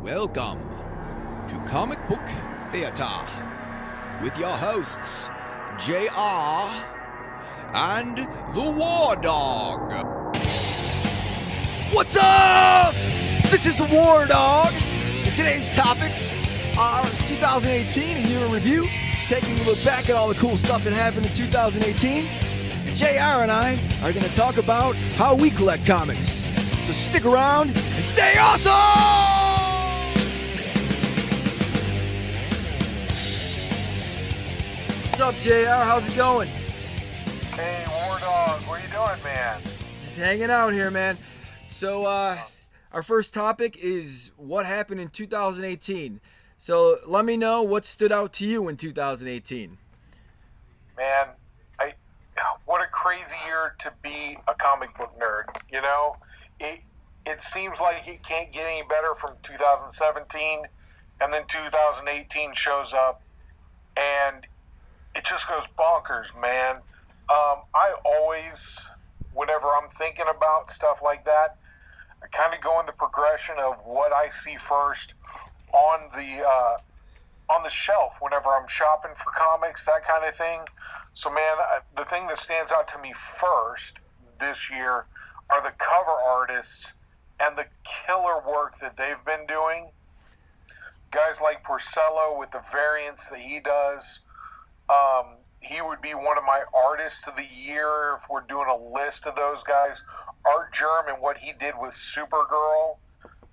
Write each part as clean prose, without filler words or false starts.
Welcome to Comic Book Theater with your hosts, JR and the War Dog. What's up? This is the War Dog. And today's topics are 2018, a year in review, taking a look back at all the cool stuff that happened in 2018. And JR and I are going to talk about how we collect comics. So stick around and stay awesome! What's up, JR? How's it going? Hey, War Dog, what are you doing, man? Just hanging out here, man. So, our first topic is what happened in 2018. So, let me know what stood out to you in 2018. Man, what a crazy year to be a comic book nerd, you know? It seems like it can't get any better from 2017, and then 2018 shows up, and it just goes bonkers, man. I always, whenever I'm thinking about stuff like that, I kind of go in the progression of what I see first on the shelf whenever I'm shopping for comics, that kind of thing. So, man, the thing that stands out to me first this year are the cover artists and the killer work that they've been doing. Guys like Porcello with the variants that he does. He would be one of my artists of the year if we're doing a list of those guys. Art Germ and what he did with Supergirl.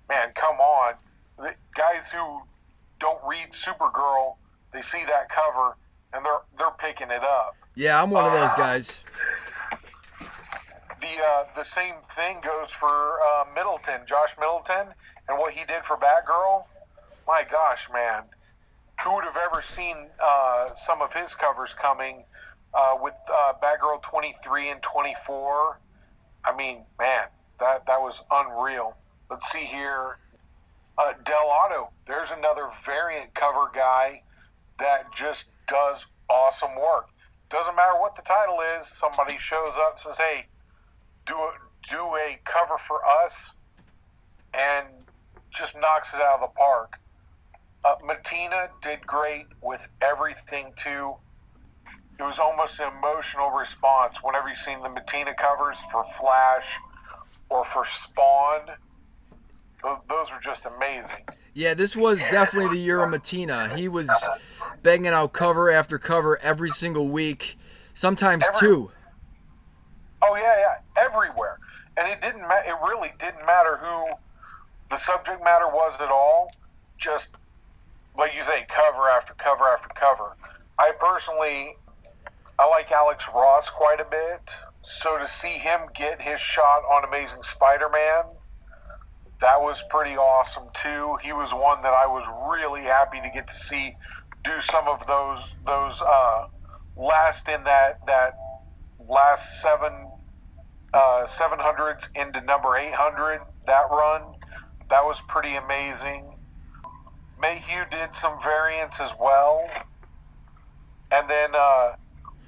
Man, come on. The guys who don't read Supergirl, they see that cover and they're picking it up. Yeah, I'm one of those guys. The same thing goes for Middleton, Josh Middleton, and what he did for Batgirl. My gosh, man. Who would have ever seen some of his covers coming with Batgirl 23 and 24? I mean, man, that was unreal. Let's see here. Del Otto, there's another variant cover guy that just does awesome work. Doesn't matter what the title is, somebody shows up and says, hey, do a cover for us, and just knocks it out of the park. Matina did great with everything, too. It was almost an emotional response whenever you've seen the Matina covers for Flash or for Spawn. Those were just amazing. Yeah, this was definitely the year of Matina. He was banging out cover after cover every single week, sometimes two. Oh, yeah, everywhere. And it really didn't matter who the subject matter was at all. Just, like you say, cover after cover after cover. I like Alex Ross quite a bit. So to see him get his shot on Amazing Spider-Man, that was pretty awesome too. He was one that I was really happy to get to see do some of those last in that last 700s into number 800, that run. That was pretty amazing. Mayhew did some variants as well. And then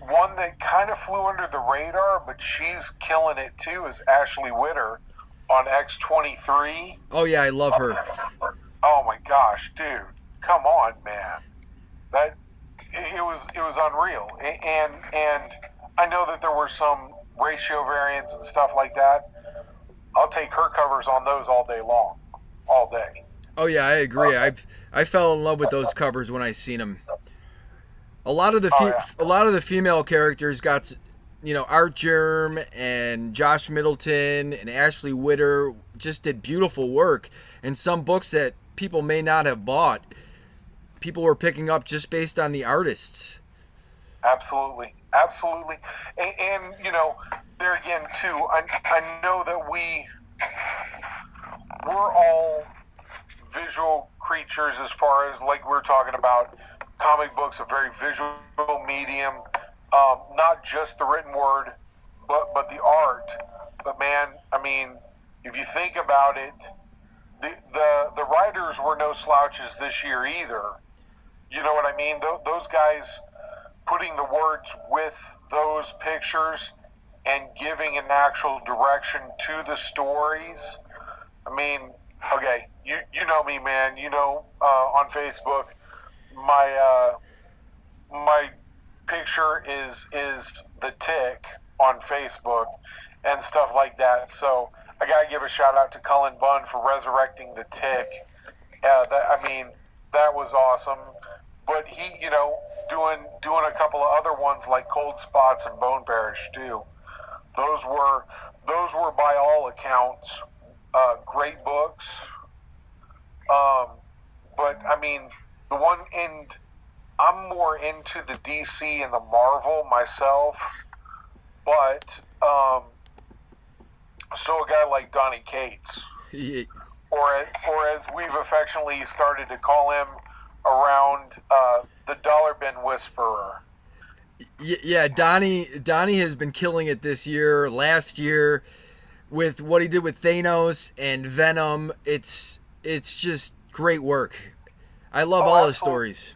one that kind of flew under the radar, but she's killing it too, is Ashley Witter on X-23. Oh, yeah, I love her. Oh, my gosh, dude. Come on, man. It was unreal. And I know that there were some ratio variants and stuff like that. I'll take her covers on those all day long. All day. Oh, yeah, I agree. I fell in love with those covers when I seen them. A lot of the female characters got, Art Germ and Josh Middleton and Ashley Witter just did beautiful work. And some books that people may not have bought, people were picking up just based on the artists. Absolutely. And there again, too, I know that we're all visual creatures as far as, like we were talking about, comic books, a very visual medium, not just the written word, but the art. But man, I mean, if you think about it, the writers were no slouches this year either. You know what I mean? Those guys putting the words with those pictures and giving an actual direction to the stories. I mean, okay, you know me, man. On Facebook, my my picture is the Tick on Facebook and stuff like that. So I gotta give a shout out to Cullen Bunn for resurrecting the Tick. That was awesome. But he, doing a couple of other ones like Cold Spots and Bone Parish too. Those were by all accounts great books. But I mean, the one in I'm more into the DC and the Marvel myself, but so a guy like Donny Cates, or as we've affectionately started to call him around, the Dollar Bin Whisperer. Yeah, Donnie has been killing it this year, last year, with what he did with Thanos and Venom. It's just great work. I love all his stories.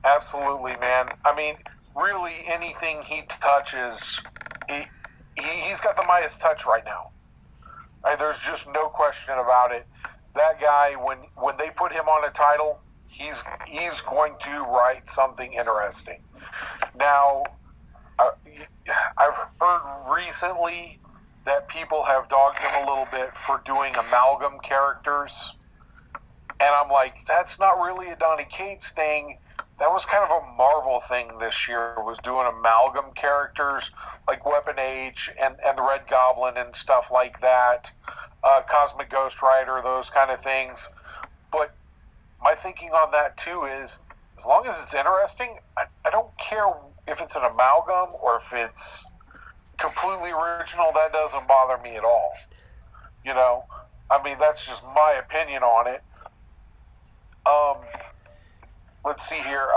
Absolutely, man. I mean, really anything he touches, he's got the Midas touch right now. There's just no question about it. That guy, when they put him on a title, he's going to write something interesting. Now, I've heard recently that people have dogged him a little bit for doing amalgam characters, and I'm like, that's not really a Donny Cates thing. That was kind of a Marvel thing this year, was doing amalgam characters like Weapon H and the Red Goblin and stuff like that, Cosmic Ghost Rider, those kind of things. But my thinking on that too is, as long as it's interesting, I don't care if it's an amalgam or if it's completely original. That doesn't bother me at all. I mean, that's just my opinion on it. Let's see here.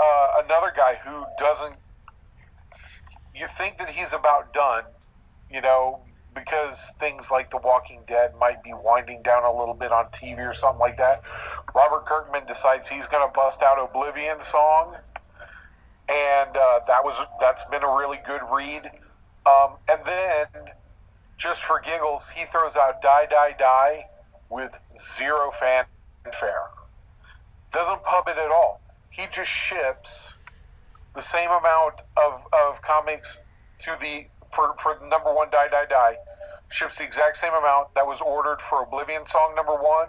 Another guy who doesn't. You think that he's about done, because things like The Walking Dead might be winding down a little bit on TV or something like that. Robert Kirkman decides he's going to bust out Oblivion Song, and that's been a really good read. And then, just for giggles, he throws out Die, Die, Die with zero fanfare. Doesn't pub it at all. He just ships the same amount of comics for the number one Die, Die, Die. Ships the exact same amount that was ordered for Oblivion Song number one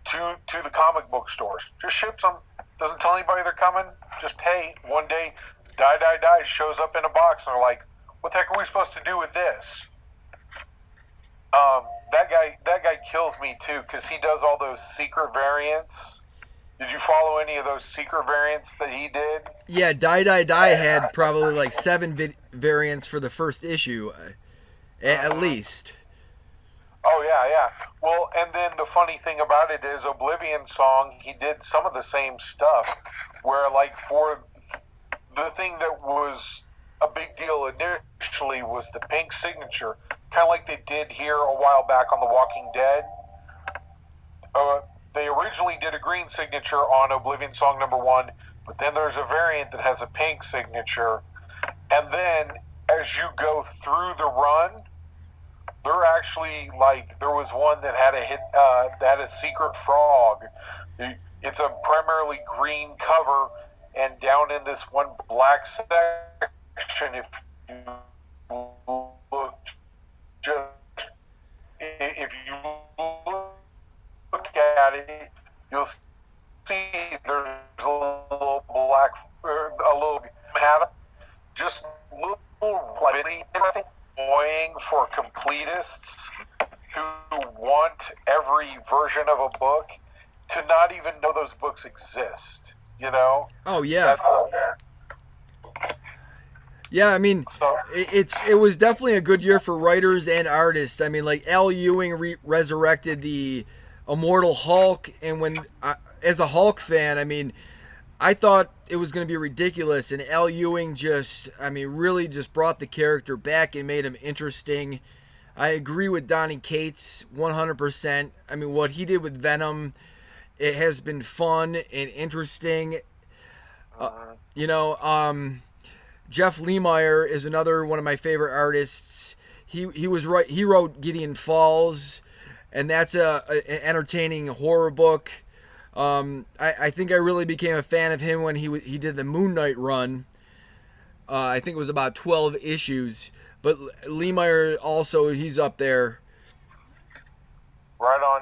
to the comic book stores. Just ships them. Doesn't tell anybody they're coming. Just, hey, one day Die, Die, Die shows up in a box and they're like, what the heck are we supposed to do with this? That guy kills me too, because he does all those secret variants. Did you follow any of those secret variants that he did? Yeah, Die Die Die had probably like 7 variants for the first issue, at least. Oh yeah. Well, and then the funny thing about it is, Oblivion Song, he did some of the same stuff, where like for the thing that was a big deal initially was the pink signature, kind of like they did here a while back on The Walking Dead. They originally did a green signature on Oblivion Song number one, but then there's a variant that has a pink signature. And then as you go through the run, they're actually like, there was one that had a secret frog. It's a primarily green cover, and down in this one black section, if you look at it, you'll see there's a little black, a little hat, just little slightly annoying for completists who want every version of a book to not even know those books exist. Oh yeah. Yeah, I mean, it was definitely a good year for writers and artists. I mean, like Al Ewing resurrected the Immortal Hulk, and as a Hulk fan, I mean, I thought it was going to be ridiculous, and Al Ewing really just brought the character back and made him interesting. I agree with Donny Cates 100%. I mean, what he did with Venom, it has been fun and interesting. Jeff Lemire is another one of my favorite artists. He wrote Gideon Falls, and that's an entertaining horror book. I think I really became a fan of him when he did the Moon Knight run. I think it was about 12 issues. But Lemire also, he's up there. Right on.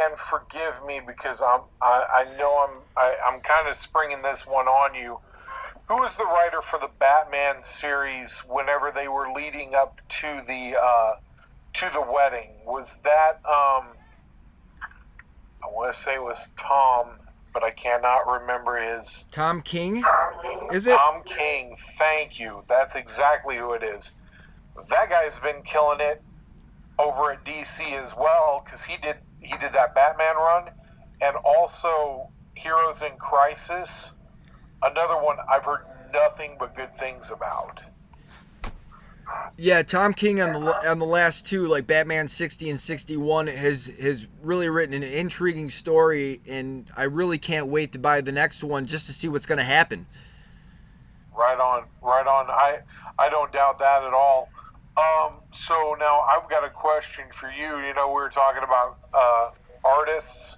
And forgive me because I know I'm kind of springing this one on you. Who was the writer for the Batman series whenever they were leading up to the wedding? Was that I want to say it was Tom, but I cannot remember his. Tom King? Is it? Tom King. Thank you. That's exactly who it is. That guy's been killing it over at DC as well because he did that Batman run and also Heroes in Crisis. Another one I've heard nothing but good things about. Yeah, Tom King on the last two, like Batman 60 and 61, has really written an intriguing story, and I really can't wait to buy the next one just to see what's going to happen. Right on. I don't doubt that at all. So now I've got a question for you. You know, we were talking about artists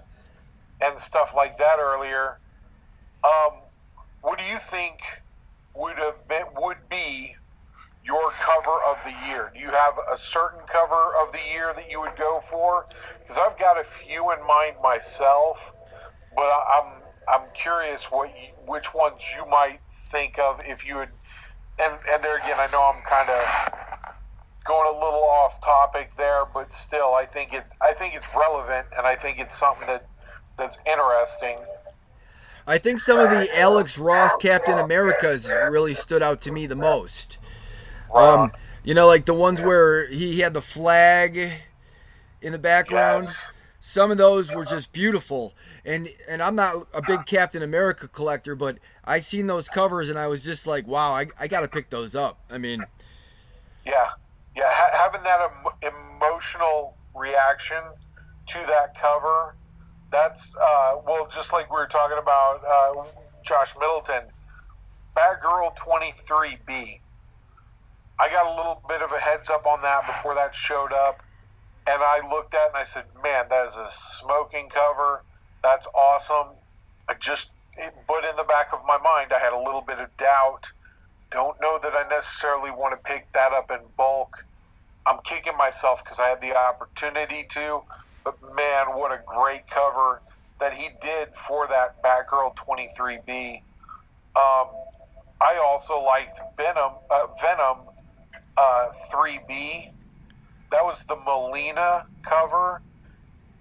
and stuff like that earlier. What do you think would be your cover of the year? Do you have a certain cover of the year that you would go for? Because I've got a few in mind myself, but I'm curious which ones you might think of if you would. And there again, I know I'm kind of going a little off topic there, but still, I think it's relevant, and I think it's something that's interesting. I think some of the Alex Ross Captain Americas really stood out to me the most. You know, like the ones where he had the flag in the background. Yes. Some of those were just beautiful. And I'm not a big Captain America collector, but I seen those covers and I was just like, wow, I got to pick those up. I mean, yeah, having that emotional reaction to that cover, that's just like we were talking about Josh Middleton, Batgirl 23B. I got a little bit of a heads up on that before that showed up, and I looked at it and I said, man, that is a smoking cover. That's awesome. But in the back of my mind, I had a little bit of doubt. Don't know that I necessarily want to pick that up in bulk. I'm kicking myself because I had the opportunity to, but man, what a great cover that he did for that Batgirl 23B. I also liked Venom 3B. That was the Molina cover,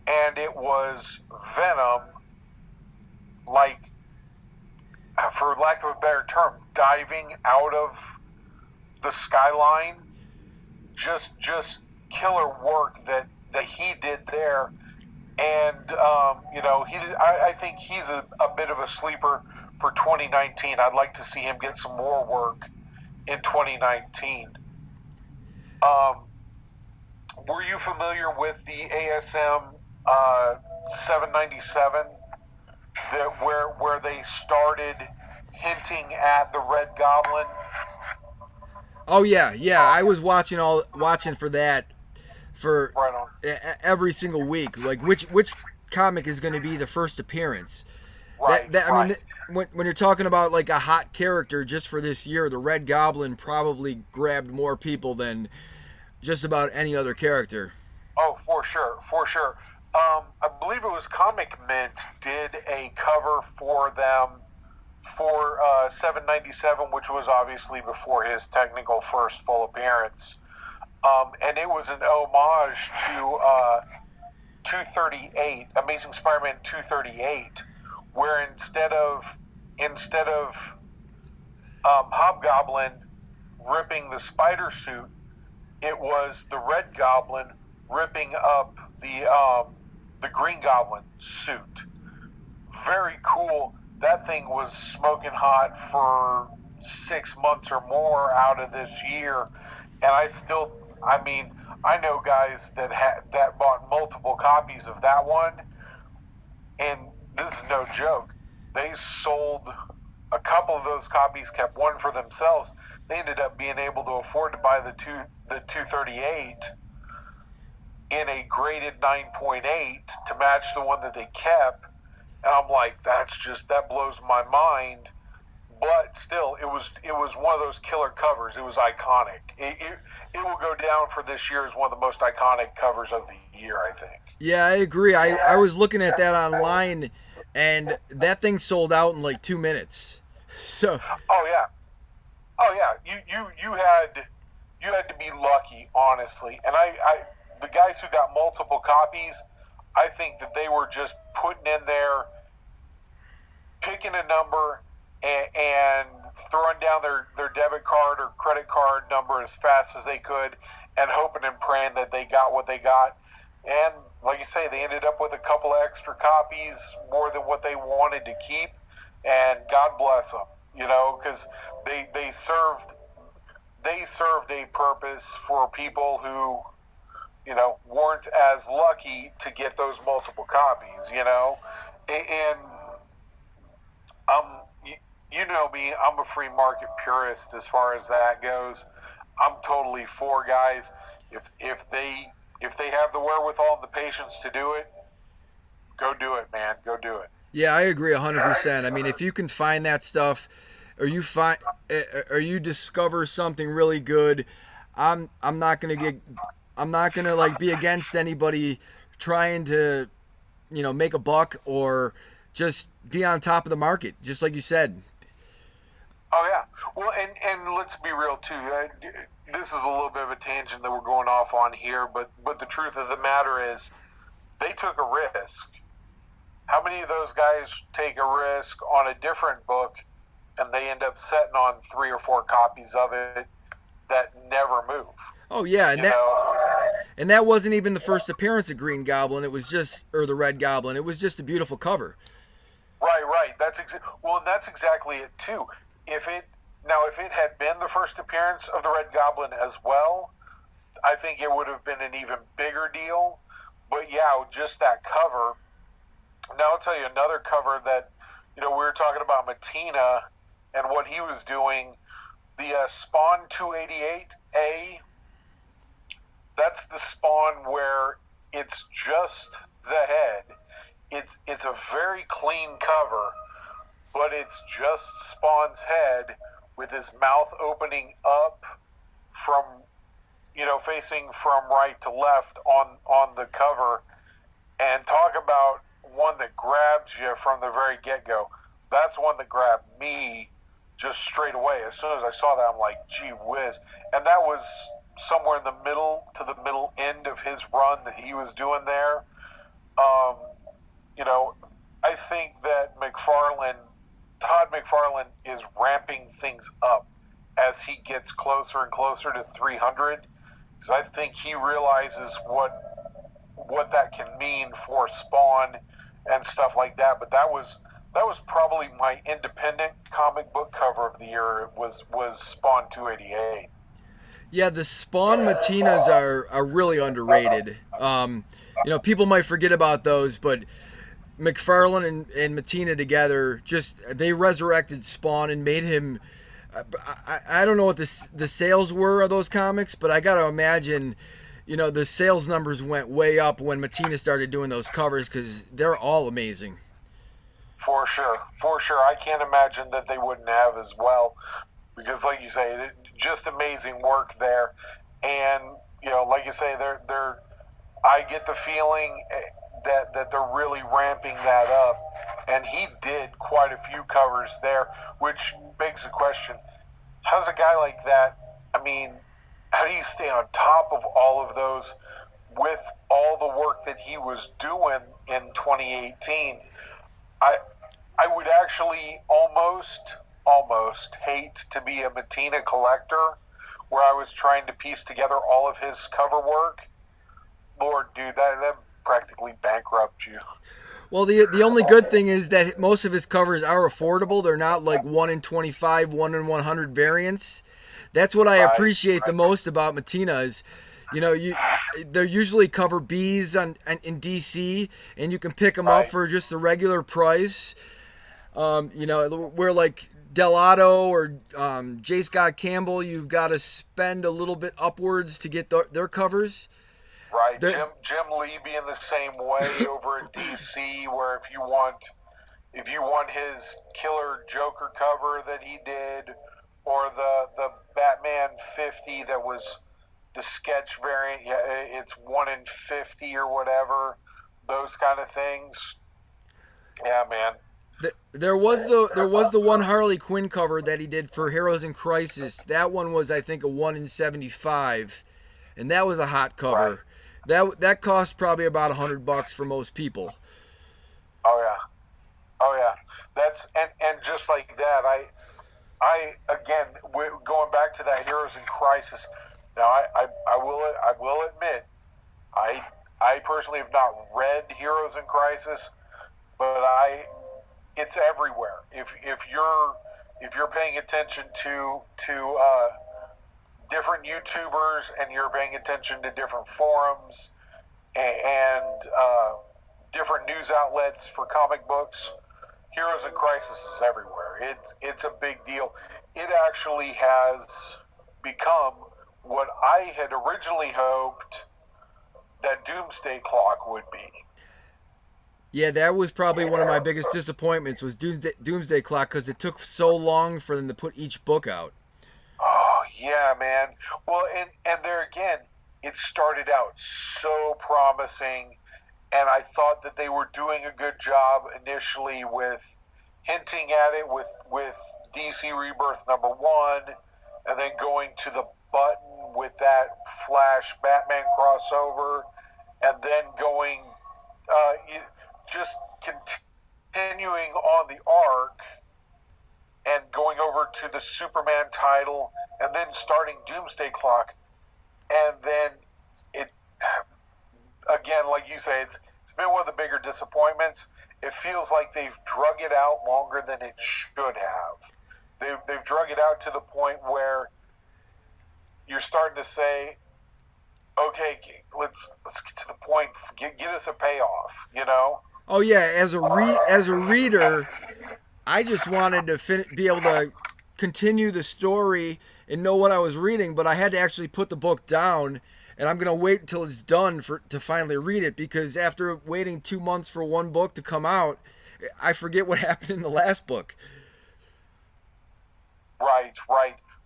and it was Venom, like, for lack of a better term, diving out of the skyline. Just killer work that he did there, and I think he's a bit of a sleeper for 2019. I'd like to see him get some more work in 2019. Were you familiar with the ASM 797? Where they started hinting at the Red Goblin? oh yeah, I was watching for that for Right on. every single week. Like which comic is going to be the first appearance? Right. I mean, when you're talking about like a hot character just for this year, the Red Goblin probably grabbed more people than just about any other character. Oh, for sure. I believe it was Comic Mint did a cover for them for 797, which was obviously before his technical first full appearance. And it was an homage to 238, Amazing Spider-Man 238, where instead of Hobgoblin ripping the spider suit, it was the Red Goblin ripping up the Green Goblin suit. Very cool. That thing was smoking hot for 6 months or more out of this year, and I know guys that bought multiple copies of that one, and this is no joke. They sold a couple of those copies, kept one for themselves. They ended up being able to afford to buy the 238 in a graded 9.8 to match the one that they kept. And I'm like, that blows my mind. But still, it was one of those killer covers. It was iconic. It will go down for this year as one of the most iconic covers of the year, I think. Yeah, I agree. I was looking at that online, and that thing sold out in like 2 minutes. So Oh yeah, oh yeah. You had to be lucky, honestly. And the guys who got multiple copies, I think that they were just putting in there, picking a number, and throwing down their debit card or credit card number as fast as they could, and hoping and praying that they got what they got. And like you say, they ended up with a couple of extra copies, more than what they wanted to keep. And God bless them, because they served a purpose for people who, weren't as lucky to get those multiple copies, and you know me, I'm a free market purist as far as that goes. I'm totally for guys. If they have the wherewithal and the patience to do it, go do it, man. Go do it. yeah, I agree 100%. I mean, if you can find that stuff, or you discover something really good, I'm not gonna like be against anybody trying to, make a buck or just be on top of the market, just like you said. Oh yeah. Well, and let's be real too. This is a little bit of a tangent that we're going off on here, but the truth of the matter is, they took a risk. How many of those guys take a risk on a different book, and they end up setting on 3 or 4 copies of it that never move? Oh yeah, You know? and that wasn't even the first appearance of Green Goblin. It was just, or the Red Goblin. It was just a beautiful cover. Right. That's exactly it too. If it had been the first appearance of the Red Goblin as well, I think it would have been an even bigger deal. But yeah, just that cover. Now I'll tell you another cover that, we were talking about Mattina and what he was doing. The Spawn 288A. That's the Spawn where it's just the head. It's a very clean cover, but it's just Spawn's head with his mouth opening up from, facing from right to left on the cover. And talk about one that grabs you from the very get-go. That's one that grabbed me just straight away. As soon as I saw that, I'm like, gee whiz. And that was somewhere in the middle to the middle end of his run that he was doing there. I think that Todd McFarlane is ramping things up as he gets closer and closer to 300, because I think he realizes what that can mean for Spawn and stuff like that. But that was probably my independent comic book cover of the year. Was Spawn 288. Yeah, the Spawn Mattinas are really underrated. People might forget about those, but McFarlane and Mattina together, they resurrected Spawn and made him. I don't know what the sales were of those comics, but I gotta imagine, the sales numbers went way up when Mattina started doing those covers, because they're all amazing. For sure. I can't imagine that they wouldn't have as well, because like you say, just amazing work there. And like you say, they're I get the feeling that they're really ramping that up, and he did quite a few covers there, which begs the question: how's a guy like that? I mean, how do you stay on top of all of those with all the work that he was doing in 2018? I would actually almost hate to be a Mattina collector, where I was trying to piece together all of his cover work. Lord, dude, that practically bankrupt you. Well, the only good thing is that most of his covers are affordable. They're not like 1 in 25, 1 in 100 variants. That's what I appreciate the most about Mattina is, they're usually cover Bs in DC, and you can pick them up for just the regular price. Where like Delato or J. Scott Campbell, you've got to spend a little bit upwards to get their covers. Right, Jim Lee being the same way over at DC, where if you want his killer Joker cover that he did, or the Batman 50 that was the sketch variant, yeah, it's 1 in 50 or whatever, those kind of things. Yeah, man. There was the one Harley Quinn cover that he did for Heroes in Crisis. That one was, I think, a 1 in 75, and that was a hot cover. Right. That cost probably about $100 for most people. Oh yeah. That's and just like that, I again going back to that Heroes in Crisis. Now I will admit, I personally have not read Heroes in Crisis, but it's everywhere. If you're paying attention to different YouTubers, and you're paying attention to different forums and different news outlets for comic books, Heroes in Crisis is everywhere. It's a big deal. It actually has become what I had originally hoped that Doomsday Clock would be. Yeah, that was probably one of my biggest disappointments was Doomsday Clock, because it took so long for them to put each book out. Oh, yeah, man. Well, and there again, it started out so promising, and I thought that they were doing a good job initially with hinting at it with DC Rebirth #1, and then going to the button with that Flash Batman crossover, and then going just continuing on the arc and going over to the Superman title, and then starting Doomsday Clock, and then it again, like you say, it's been one of the bigger disappointments. It feels like they've drug it out longer than it should have. They've drug it out to the point where you're starting to say, okay, let's get to the point. Get us a payoff, you know? Oh yeah, as a reader, I just wanted to be able to continue the story and know what I was reading, but I had to actually put the book down, and I'm gonna wait until it's done to finally read it, because after waiting 2 months for one book to come out, I forget what happened in the last book. Right.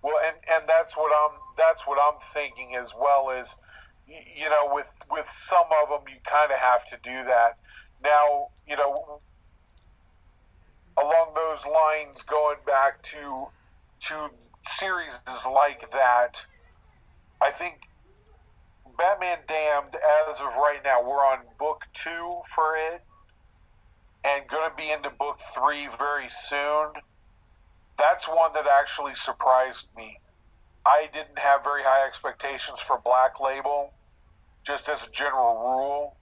Well, and that's what I'm thinking as well. Is, you know, with some of them you kind of have to do that. Now, you know, along those lines, going back to series like that, I think Batman Damned, as of right now, we're on book 2 for it, and going to be into book 3 very soon. That's one that actually surprised me. I didn't have very high expectations for Black Label, just as a general rule,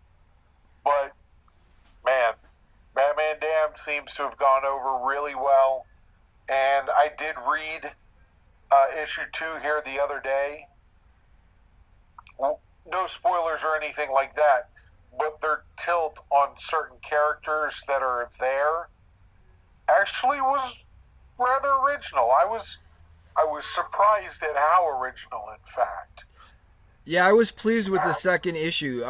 but man, Batman Damned seems to have gone over really well, and I did read issue 2 here the other day. Well, no spoilers or anything like that, but their tilt on certain characters that are there actually was rather original. I was surprised at how original, in fact. Yeah, I was pleased with the second issue.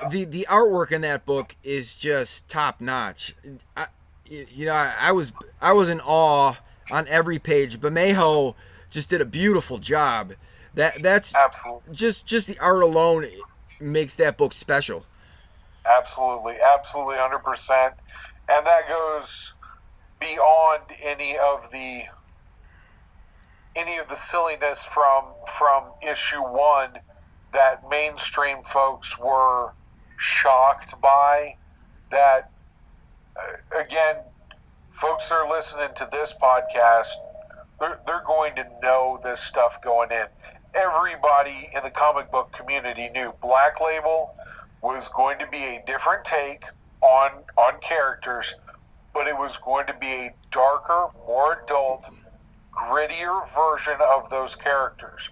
The artwork in that book is just top notch. I was in awe on every page. Bermejo just did a beautiful job. That's absolutely just the art alone makes that book special. Absolutely, 100%, and that goes beyond any of the silliness from issue 1 that mainstream folks were shocked by. That again, folks that are listening to this podcast, they're going to know this stuff going in. Everybody in the comic book community knew Black Label was going to be a different take on characters, but it was going to be a darker, more adult, grittier version of those characters.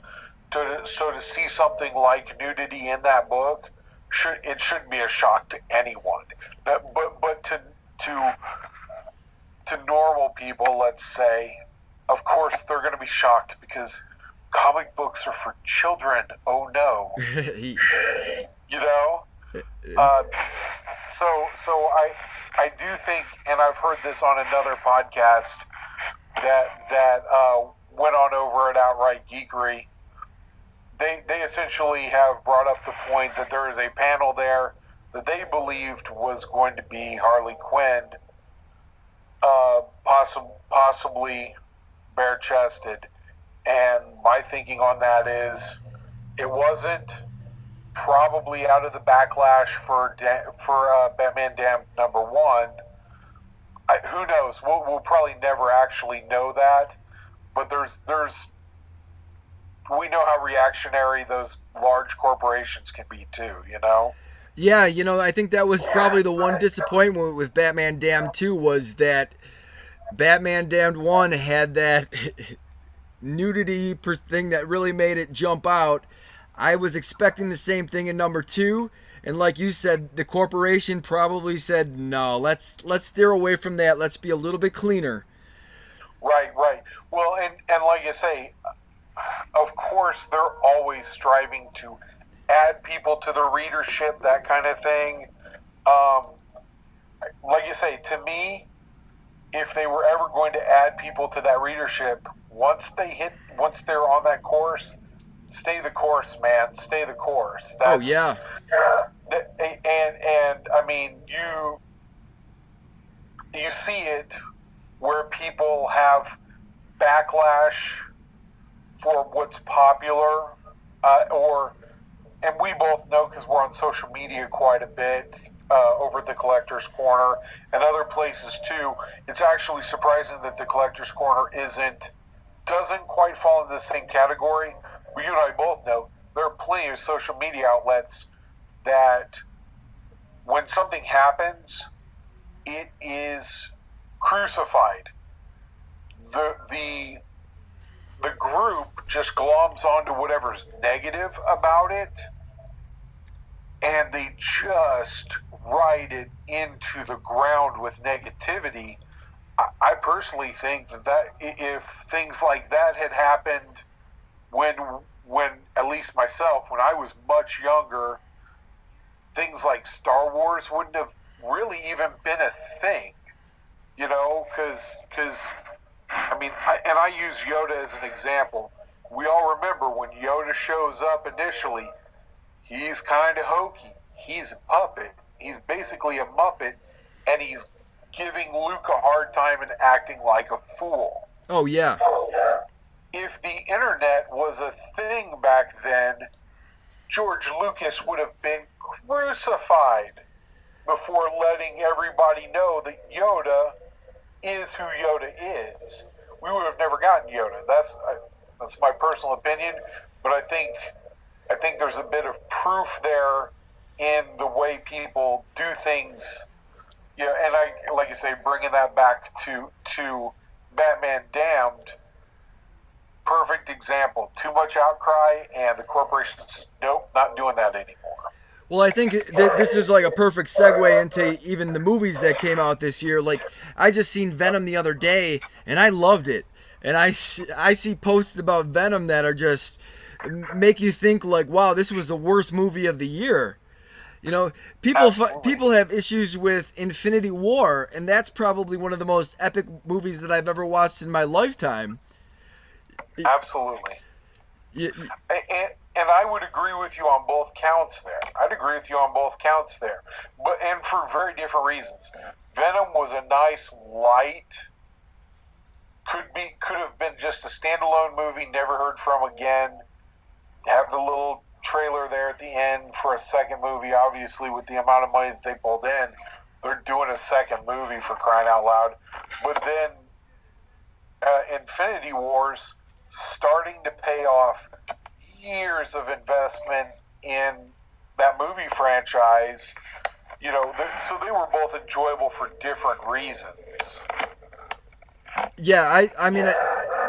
So to see something like nudity in that book, it shouldn't be a shock to anyone. But to normal people, let's say, of course they're going to be shocked, because comic books are for children. Oh no, He- you know. Uh, so I do think, and I've heard this on another podcast that went on over at Outright Geekery. They essentially have brought up the point that there is a panel there that they believed was going to be Harley Quinn, possibly bare chested. And my thinking on that is it wasn't, probably out of the backlash for Batman Damned #1. Who knows? We'll probably never actually know that, but there's we know how reactionary those large corporations can be too. You know. yeah, I think that was probably the one disappointment with Batman Damned 2 was that Batman Damned 1 had that nudity thing that really made it jump out. I was expecting the same thing in #2, and like you said, the corporation probably said, "No, let's steer away from that. Let's be a little bit cleaner." Right, right. Well, and like you say, of course they're always striving to add people to the readership, that kind of thing. Um, like you say, to me, if they were ever going to add people to that readership, once they're on that course, stay the course, man. Stay the course. Oh yeah, and I mean, you see it where people have backlash for what's popular, and we both know because we're on social media quite a bit, over at the Collector's Corner and other places too. It's actually surprising that the Collector's Corner doesn't quite fall into the same category. But you and I both know there are plenty of social media outlets that when something happens, it is crucified. The group just gloms onto whatever's negative about it, and they just ride it into the ground with negativity. I personally think that if things like that had happened when at least myself, when I was much younger, things like Star Wars wouldn't have really even been a thing, because I mean, I use Yoda as an example. We all remember when Yoda shows up initially, he's kind of hokey. He's a puppet. He's basically a Muppet, and he's giving Luke a hard time and acting like a fool. oh yeah, If the internet was a thing back then, George Lucas would have been crucified before letting everybody know that Yoda is who Yoda is. We would have never gotten Yoda. That's my personal opinion, but I think there's a bit of proof there in the way people do things. Yeah, and I, like you say, bringing that back to Batman Damned, perfect example. Too much outcry, and the corporation says, nope, not doing that anymore. well, I think this is like a perfect segue into even the movies that came out this year. Like, I just seen Venom the other day, and I loved it. And I see posts about Venom that are just make you think like, wow, this was the worst movie of the year. People have issues with Infinity War, and that's probably one of the most epic movies that I've ever watched in my lifetime. Absolutely. Y- And I would agree with you on both counts there. I'd agree with you on both counts there, and for very different reasons. Venom was a nice light. Could have been just a standalone movie, never heard from again. Have the little trailer there at the end for a second movie. Obviously, with the amount of money that they pulled in, they're doing a second movie, for crying out loud. But then Infinity Wars starting to pay off years of investment in that movie franchise. So they were both enjoyable for different reasons. Yeah, I mean,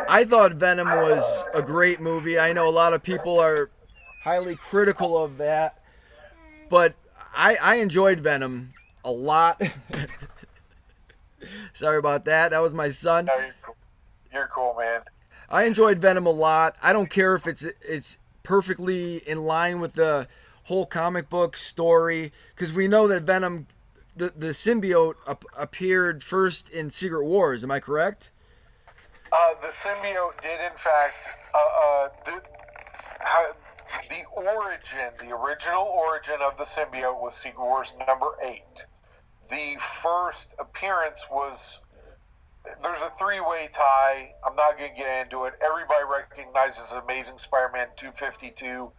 I thought Venom was a great movie. I know a lot of people are highly critical of that, but I enjoyed Venom a lot. Sorry about that. That was my son. No, you're cool, man. I enjoyed Venom a lot. I don't care if it's perfectly in line with the whole comic book story, because we know that Venom, the symbiote, appeared first in Secret Wars. Am I correct? The symbiote did, in fact, how, the origin, the original origin of the symbiote was Secret Wars #8. The first appearance was, there's a three-way tie. I'm not going to get into it. Everybody recognizes Amazing Spider-Man 252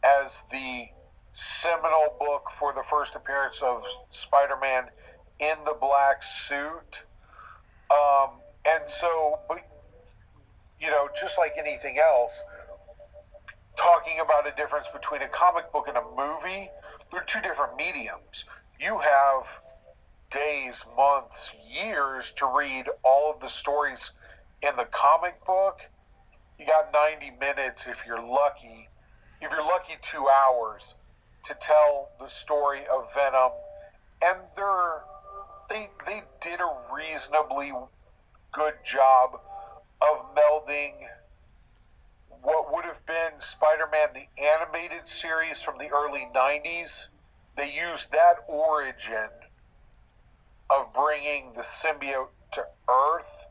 as the seminal book for the first appearance of Spider-Man in the black suit. And so, but, you know, just like anything else, talking about a difference between a comic book and a movie, they're two different mediums. You have days, months, years to read all of the stories in the comic book. You got 90 minutes if you're lucky. If you're lucky, 2 hours to tell the story of Venom. And they did a reasonably good job of melding what would have been Spider-Man the animated series from the early 90s. They used that origin of bringing the symbiote to Earth,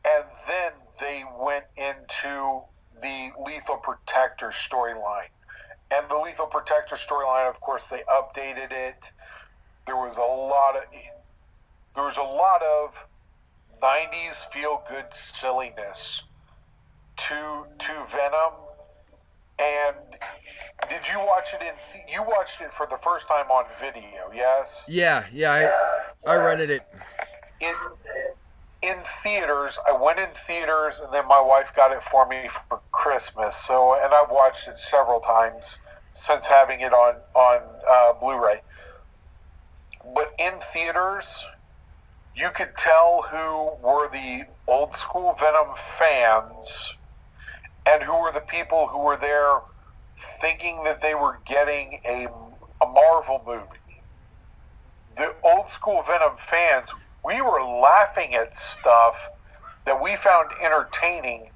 and then they went into the Lethal Protector storyline. And the Lethal Protector storyline, of course, they updated it. There was a lot of 90s feel-good silliness to Venom. And did you watch it you watched it for the first time on video, yes? Yeah, I rented it. In theaters, I went in theaters, and then my wife got it for me for Christmas. So, and I've watched it several times since having it on Blu-ray. But in theaters, you could tell who were the old school Venom fans and who were the people who were there thinking that they were getting a Marvel movie. The old school Venom fans, we were laughing at stuff that we found entertaining,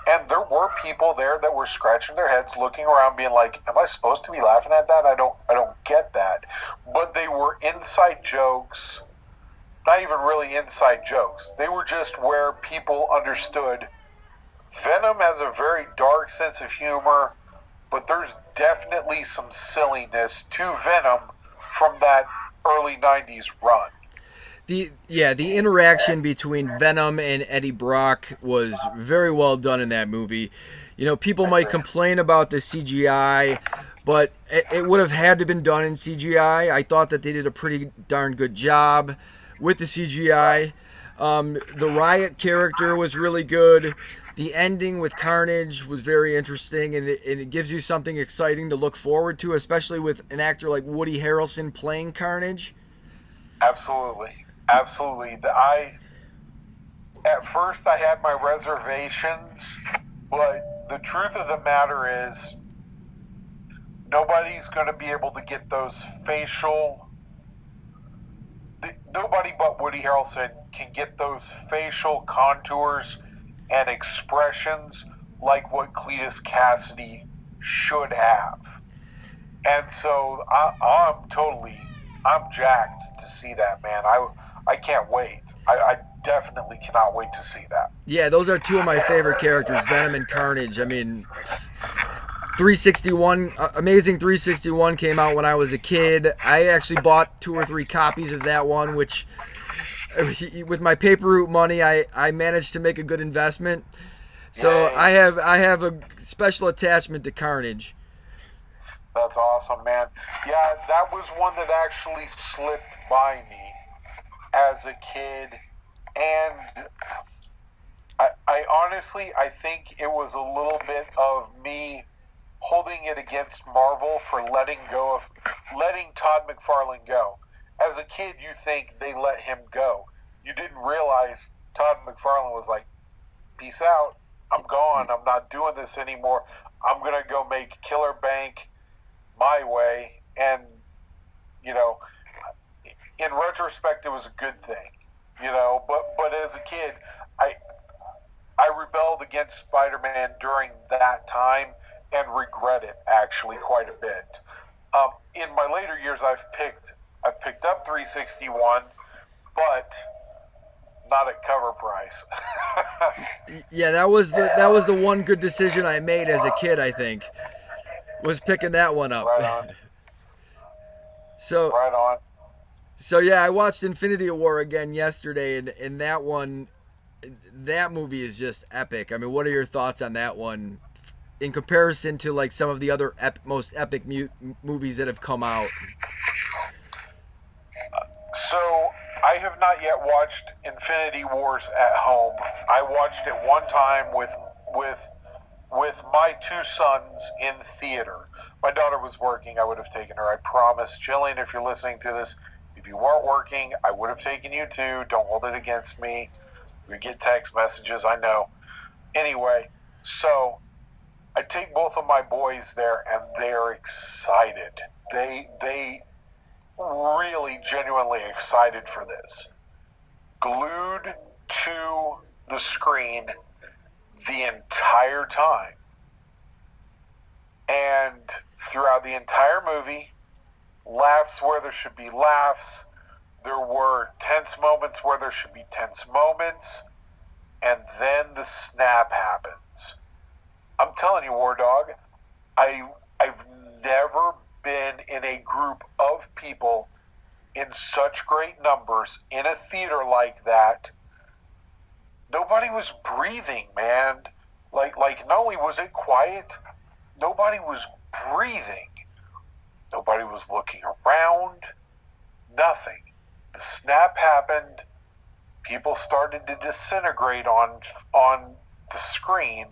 and there were people there that were scratching their heads, looking around, being like, "Am I supposed to be laughing at that? I don't get that." But they were inside jokes, not even really inside jokes. They were just where people understood Venom has a very dark sense of humor, but there's definitely some silliness to Venom from that early 90s run. The interaction between Venom and Eddie Brock was very well done in that movie. You know, people might complain about the CGI, but it would have had to been done in CGI. I thought that they did a pretty darn good job with the CGI. The Riot character was really good. The ending with Carnage was very interesting, and it gives you something exciting to look forward to, especially with an actor like Woody Harrelson playing Carnage. Absolutely. At first I had my reservations, but the truth of the matter is nobody's going to be able to get those nobody but Woody Harrelson can get those facial contours and expressions like what Cletus Cassidy should have. And so I'm jacked to see that, man. I can't wait. I definitely cannot wait to see that. Yeah, those are two of my favorite characters, Venom and Carnage. I mean, 361, Amazing 361 came out when I was a kid. I actually bought 2 or 3 copies of that one, which with my paper route money, I managed to make a good investment. So I have a special attachment to Carnage. That's awesome, man. Yeah, that was one that actually slipped by me as a kid, and I honestly, I think it was a little bit of me holding it against Marvel for letting Todd McFarlane go. As a kid, you think they let him go. You didn't realize Todd McFarlane was like, "Peace out. I'm gone. I'm not doing this anymore. I'm going to go make Killer Bank my way." And, you know, in retrospect, it was a good thing, you know, but as a kid, I rebelled against Spider-Man during that time and regret it actually quite a bit. In my later years, I've picked up 361, but not at cover price. Yeah, that was the one good decision I made as a kid. I think was picking that one up. Right on. So Right on. so yeah, I watched Infinity War again yesterday, and that movie is just epic. I mean, what are your thoughts on that one in comparison to like some of the other most epic movies that have come out? So I have not yet watched Infinity Wars at home. I watched it one time with my two sons in theater. My daughter was working. I would have taken her. I promise. Jillian, if you're listening to this, if you weren't working, I would have taken you too. Don't hold it against me. We get text messages, I know. Anyway, so I take both of my boys there, and they're excited. They really genuinely excited for this. Glued to the screen the entire time. And throughout the entire movie, laughs where there should be laughs. There were tense moments where there should be tense moments. And then the snap happens. I'm telling you, War Dog, I've never been in a group of people in such great numbers in a theater like that. Nobody was breathing, man. Like not only was it quiet, nobody was breathing. Nobody was looking around. Nothing. The snap happened. People started to disintegrate on the screen,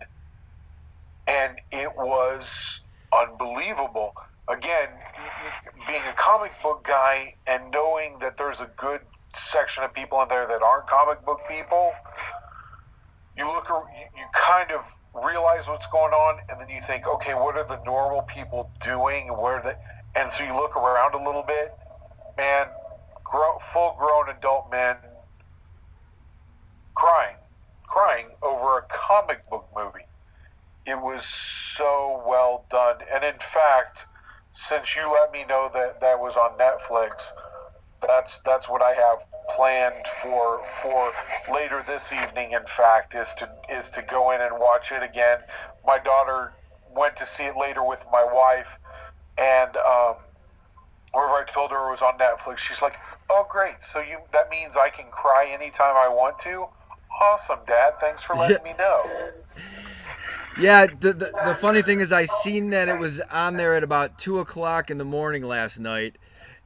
and it was unbelievable. Again, being a comic book guy and knowing that there's a good section of people in there that aren't comic book people, you kind of realize what's going on, and then you think, okay, what are the normal people doing? And so you look around a little bit, man, full-grown adult men crying over a comic book movie. It was so well done. And in fact, since you let me know that was on Netflix, that's what I have planned for later this evening. In fact, is to go in and watch it again. My daughter went to see it later with my wife, and whenever I told her it was on Netflix, she's like, "Oh, great! So that means I can cry anytime I want to? Awesome, Dad! Thanks for letting me know." Yeah, the funny thing is I seen that it was on there at about 2 o'clock in the morning last night,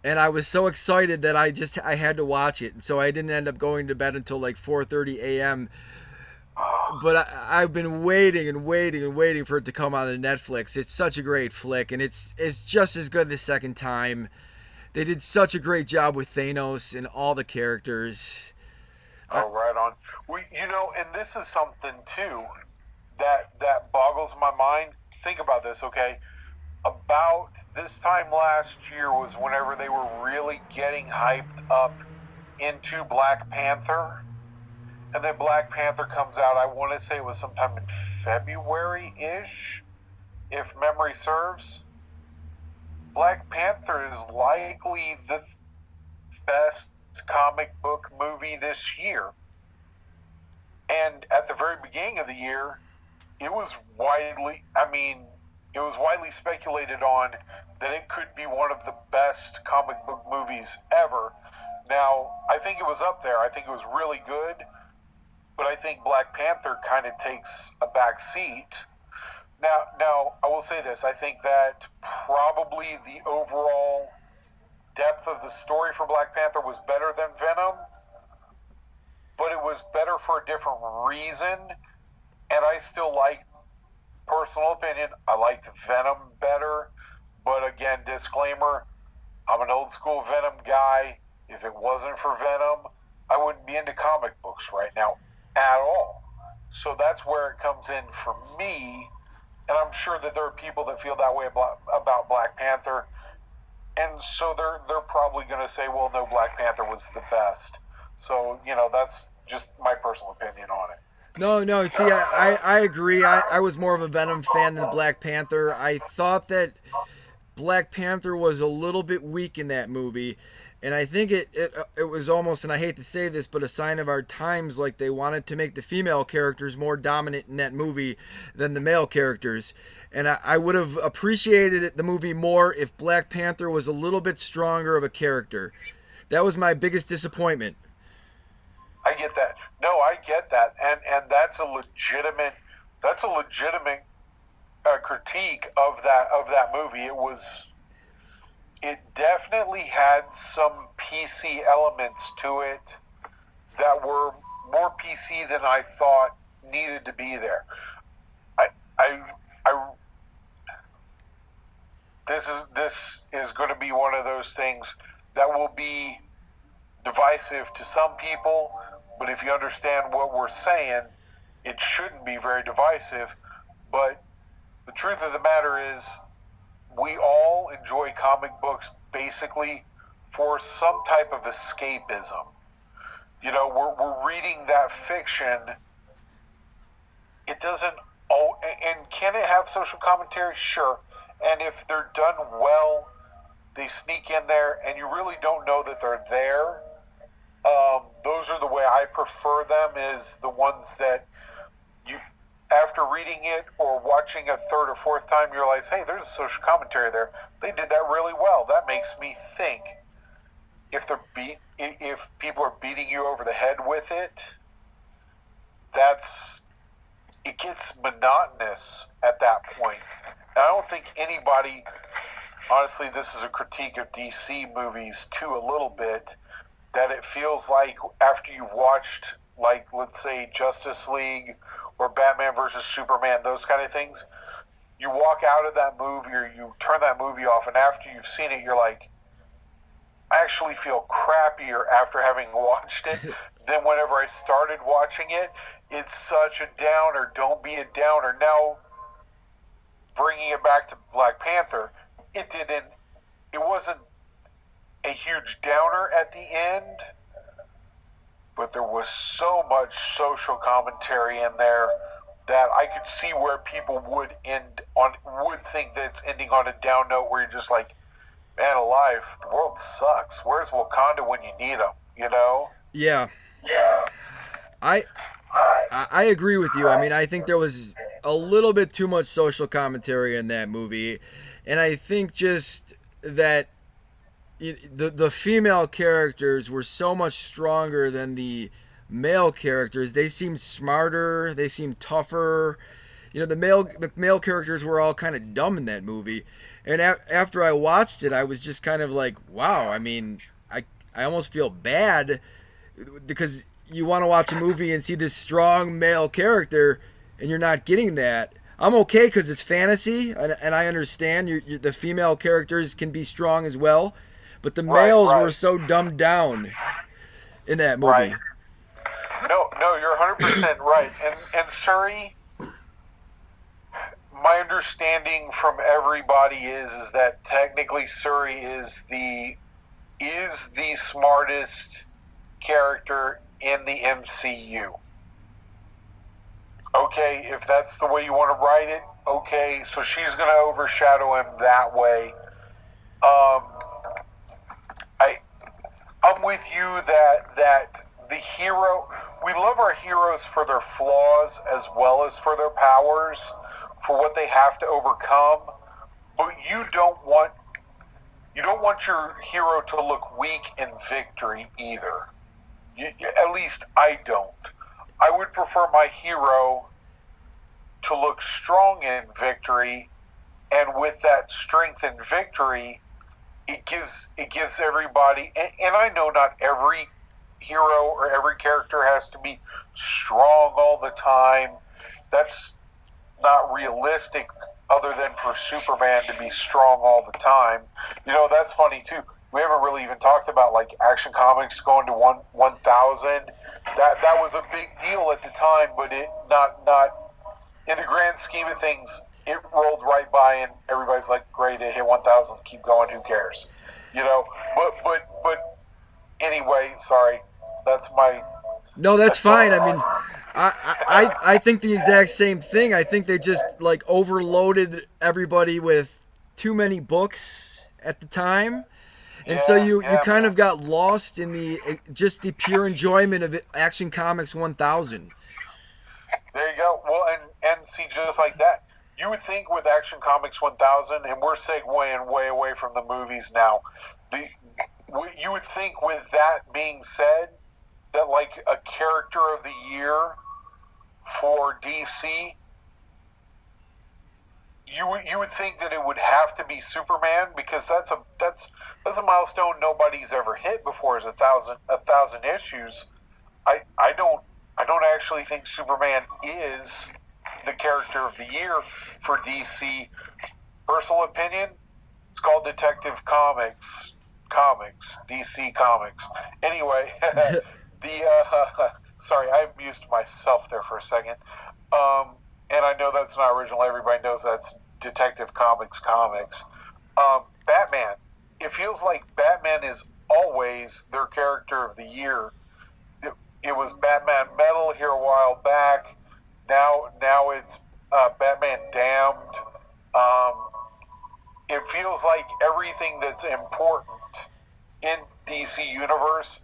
and I was so excited that I had to watch it. So I didn't end up going to bed until like 4:30 a.m. But I've been waiting and waiting and waiting for it to come on the Netflix. It's such a great flick, and it's just as good the second time. They did such a great job with Thanos and all the characters. Oh, right on. And this is something too that boggles my mind. Think about this, okay? About this time last year was whenever they were really getting hyped up into Black Panther. And then Black Panther comes out, I want to say it was sometime in February-ish, if memory serves. Black Panther is likely the best comic book movie this year. And at the very beginning of the year, it was widely speculated on that it could be one of the best comic book movies ever. Now, I think it was up there. I think it was really good. But I think Black Panther kind of takes a back seat. Now, I will say this. I think that probably the overall depth of the story for Black Panther was better than Venom. But it was better for a different reason. And I still personal opinion, I liked Venom better. But again, disclaimer, I'm an old school Venom guy. If it wasn't for Venom, I wouldn't be into comic books right now at all. So that's where it comes in for me. And I'm sure that there are people that feel that way about Black Panther. And so they're probably going to say, well, no, Black Panther was the best. So, that's just my personal opinion on it. No. See, I agree. I was more of a Venom fan than Black Panther. I thought that Black Panther was a little bit weak in that movie, and I think it was almost, and I hate to say this, but a sign of our times. Like they wanted to make the female characters more dominant in that movie than the male characters, and I would have appreciated the movie more if Black Panther was a little bit stronger of a character. That was my biggest disappointment. I get that. No, I get that, and that's a legitimate critique of that movie. It definitely had some PC elements to it that were more PC than I thought needed to be there. I, I, I this is going to be one of those things that will be divisive to some people, but if you understand what we're saying, it shouldn't be very divisive. But the truth of the matter is, we all enjoy comic books basically for some type of escapism. You know, we're reading that fiction. It doesn't. Oh, and can it have social commentary? Sure. And if they're done well, they sneak in there, and you really don't know that they're there. Those are the way I prefer them. Is the ones that you, after reading it or watching a third or fourth time, you realize, hey, there's a social commentary there. They did that really well. That makes me think. If people are beating you over the head with it, it gets monotonous at that point. And I don't think anybody, honestly, this is a critique of DC movies too, a little bit, that it feels like after you've watched, like, let's say Justice League or Batman versus Superman, those kind of things, you walk out of that movie or you turn that movie off, and after you've seen it, you're like, I actually feel crappier after having watched it than whenever I started watching it. It's such a downer. Don't be a downer. Now, bringing it back to Black Panther, it wasn't a huge downer at the end, but there was so much social commentary in there that I could see where people would think that it's ending on a down note where you're just like, man alive, the world sucks. Where's Wakanda when you need them? You know? Yeah. I agree with you. I mean, I think there was a little bit too much social commentary in that movie, and I think just that the female characters were so much stronger than the male characters. They seemed smarter. They seemed tougher. You know, the male characters were all kind of dumb in that movie. And after I watched it, I was just kind of like, wow. I mean, I almost feel bad because you want to watch a movie and see this strong male character, and you're not getting that. I'm okay because it's fantasy, and I understand the female characters can be strong as well, but the males were so dumbed down in that movie. Right. No, you're 100% right. And Shuri, my understanding from everybody is that technically Shuri is the smartest character in the MCU. Okay, if that's the way you want to write it, okay, so she's going to overshadow him that way. I'm with you that the hero, we love our heroes for their flaws as well as for their powers, for what they have to overcome, but you don't want your hero to look weak in victory either. At least I don't. I would prefer my hero to look strong in victory, and with that strength in victory, it gives everybody. And I know not every hero or every character has to be strong all the time. That's not realistic, other than for Superman to be strong all the time. You know, that's funny too. We haven't really even talked about like Action Comics going to 1,000. That was a big deal at the time, but it not in the grand scheme of things, it rolled right by, and everybody's like, "Great, it hit 1,000. Keep going. Who cares?" You know. But anyway, sorry. That's my. No, that's fine. I mean, I think the exact same thing. I think they just like overloaded everybody with too many books at the time. And so Yeah, you yeah, kind man. of got lost in the just the pure enjoyment of Action Comics 1000. There you go. Well, and see, just like that, you would think with Action Comics 1000, and we're segueing way away from the movies now. The you would think with that being said, that like a character of the year for DC, you would think that it would have to be Superman because that's a milestone nobody's ever hit before is a thousand issues. I don't actually think Superman is the character of the year for DC. Personal opinion, it's called Detective Comics, DC Comics. Anyway, the sorry, I amused myself there for a second. And I know that's not original. Everybody knows that's Detective Comics. Batman. It feels like Batman is always their character of the year. It was Batman Metal here a while back. Now it's Batman Damned. Um, it feels like everything that's important in DC Universe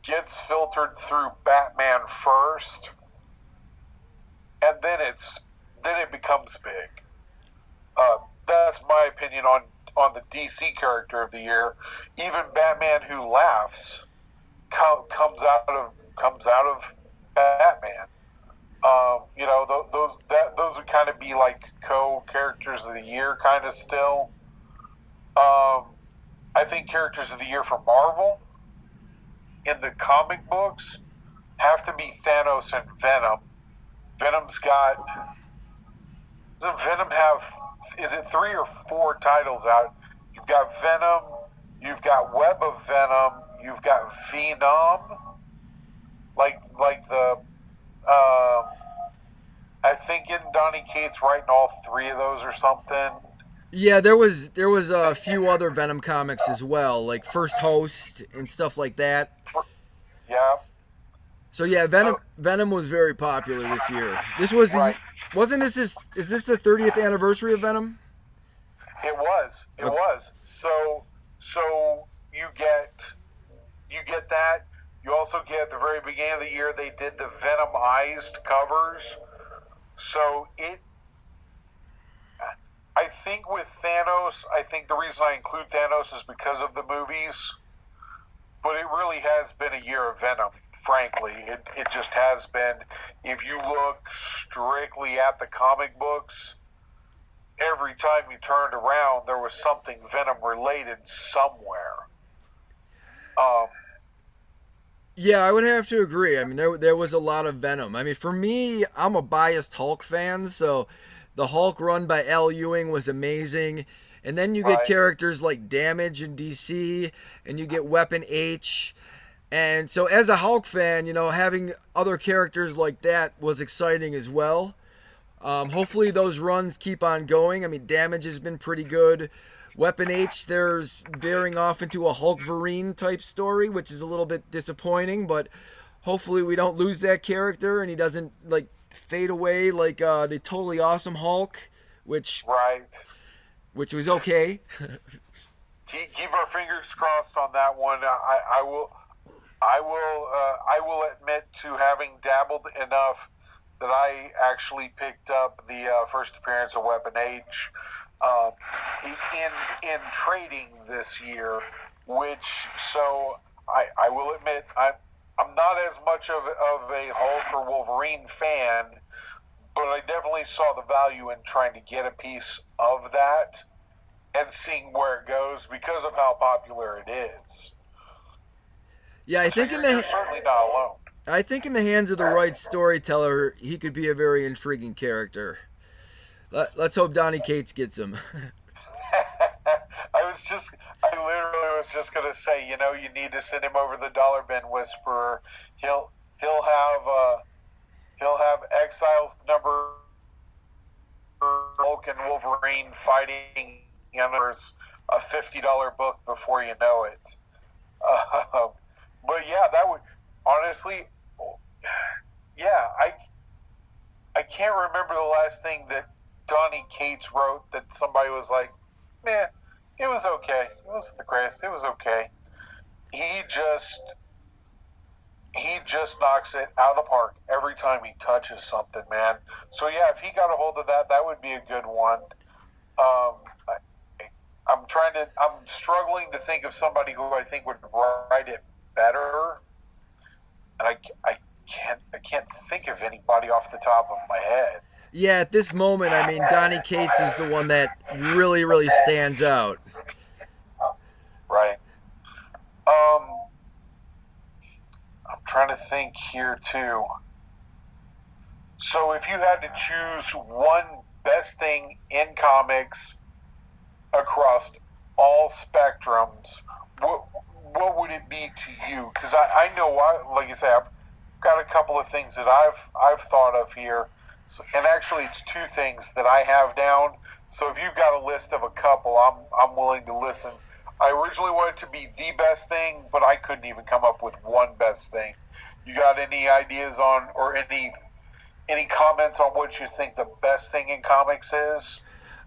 gets filtered through Batman first, and then it becomes big. That's my opinion on the DC character of the year. Even Batman Who Laughs comes out of Batman. Those would kind of be like co-characters of the year, kind of still. I think characters of the year for Marvel in the comic books have to be Thanos and Venom. Venom's got. Doesn't Venom have? Is it 3 or 4 titles out? You've got Venom. You've got Web of Venom. You've got Venom. Like the. I think in Donny Cates writing all 3 of those or something. Yeah, there was a few other Venom comics as well, like First Host and stuff like that. Yeah. So yeah, Venom So Venom was very popular this year. This was the right. wasn't this is this the 30th anniversary of Venom? It was. It Okay. was. So you get that. You also get at the very beginning of the year they did the Venomized covers. So I think with Thanos, I think the reason I include Thanos is because of the movies, but it really has been a year of Venom. Frankly, it just has been. If you look strictly at the comic books, every time you turned around, there was something Venom related somewhere. Um, Yeah, I would have to agree. I mean, there was a lot of Venom. I mean, for me, I'm a biased Hulk fan, so the Hulk run by Al Ewing was amazing. And then you get right. characters like Damage in DC, and you get Weapon H. And so, as a Hulk fan, having other characters like that was exciting as well. Hopefully, those runs keep on going. I mean, Damage has been pretty good. Weapon H, there's veering off into a Hulkverine type story, which is a little bit disappointing, but hopefully we don't lose that character and he doesn't like fade away like the totally awesome Hulk, which Right. which was okay. Keep our fingers crossed on that one. I will admit to having dabbled enough that I actually picked up the first appearance of Weapon H uh, in trading this year, which so I will admit I'm not as much of a Hulk or Wolverine fan, but I definitely saw the value in trying to get a piece of that and seeing where it goes because of how popular it is. Yeah, I So think in you're the certainly not alone. I think in the hands of the right storyteller, he could be a very intriguing character. Let's hope Donny Cates gets him. I literally was just gonna say, you need to send him over the Dollar Bin Whisperer. He'll have Exiles number Hulk and Wolverine fighting there's a $50 book before you know it. But yeah, that would honestly, yeah, I can't remember the last thing that Donnie Cates wrote that somebody was like, man, it was okay. It wasn't the greatest. It was okay. He just he just knocks it out of the park every time he touches something, man. So yeah, if he got a hold of that, that would be a good one. Um, I, I'm struggling to think of somebody who I think would write it better, and I can't think of anybody off the top of my head. Yeah, at this moment, I mean, Donnie Cates is the one that really, really stands out. Right. I'm trying to think here too. So if you had to choose one best thing in comics across all spectrums, what would it be to you? Because I know, like I say, I've got a couple of things that I've thought of here, so, and actually it's two things that I have down. So if you've got a list of a couple, I'm willing to listen. I originally wanted to be the best thing, but I couldn't even come up with one best thing. You got any ideas on or any comments on what you think the best thing in comics is?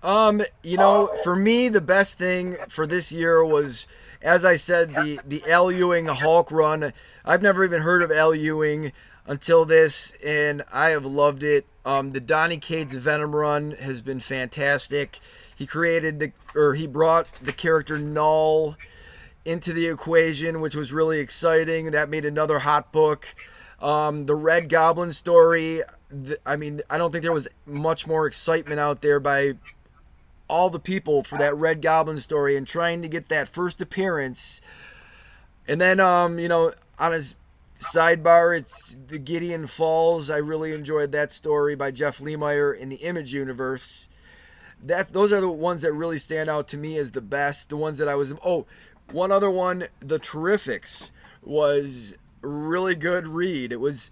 For me, the best thing for this year was, as I said, the Al Ewing Hulk run. I've never even heard of Al Ewing until this, and I have loved it. The Donny Cates Venom run has been fantastic. He brought the character Null into the equation, which was really exciting. That made another hot book. The Red Goblin story. I mean, I don't think there was much more excitement out there by all the people for that Red Goblin story and trying to get that first appearance. And then, on his sidebar, it's the Gideon Falls. I really enjoyed that story by Jeff Lemire in the Image universe. Those are the ones that really stand out to me as the best. The ones that I was. Oh, one other one, The Terrifics, was a really good read. It was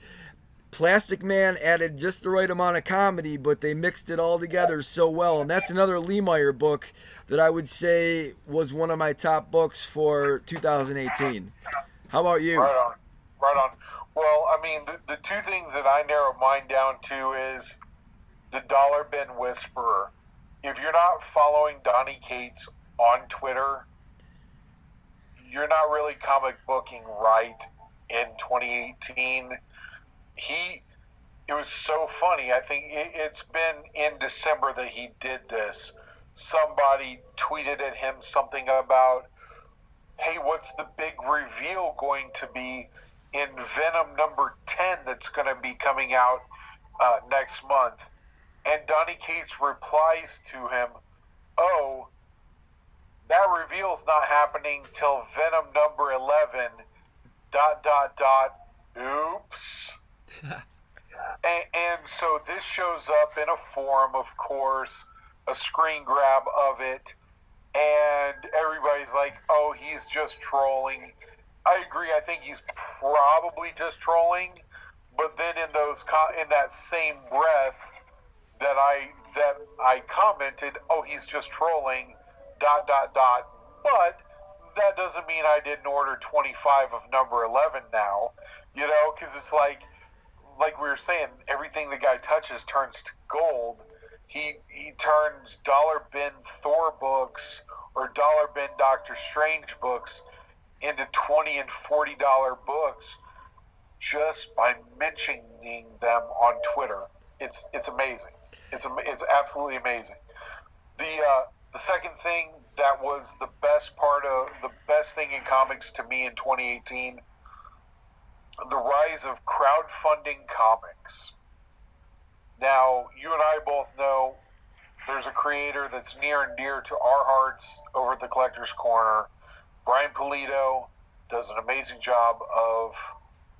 Plastic Man added just the right amount of comedy, but they mixed it all together so well. And that's another Lemire book that I would say was one of my top books for 2018. How about you? Right on. Right on. Well, I mean, the two things that I narrow mine down to is the Dollar Bin Whisperer. If you're not following Donny Cates on Twitter, you're not really comic booking right in 2018. It was so funny. I think it's been in December that he did this. Somebody tweeted at him something about, hey, what's the big reveal going to be in Venom number 10 that's going to be coming out next month? And Donny Cates replies to him, oh, that reveal's not happening till Venom number 11, ... oops. and so this shows up in a forum, of course, a screen grab of it, and everybody's like, oh, he's just trolling. I agree, I think he's probably just trolling, but then in that same breath that I commented, oh, he's just trolling, ... but that doesn't mean I didn't order 25 of number 11 now, because it's like we were saying, everything the guy touches turns to gold. He turns Dollar Bin Thor books or Dollar Bin Doctor Strange books into $20 and $40 books just by mentioning them on Twitter. It's amazing. It's absolutely amazing. The second thing that was the best thing in comics to me in 2018, the rise of crowdfunding comics. Now, you and I both know there's a creator that's near and dear to our hearts over at the Collector's Corner. Brian Pulido does an amazing job of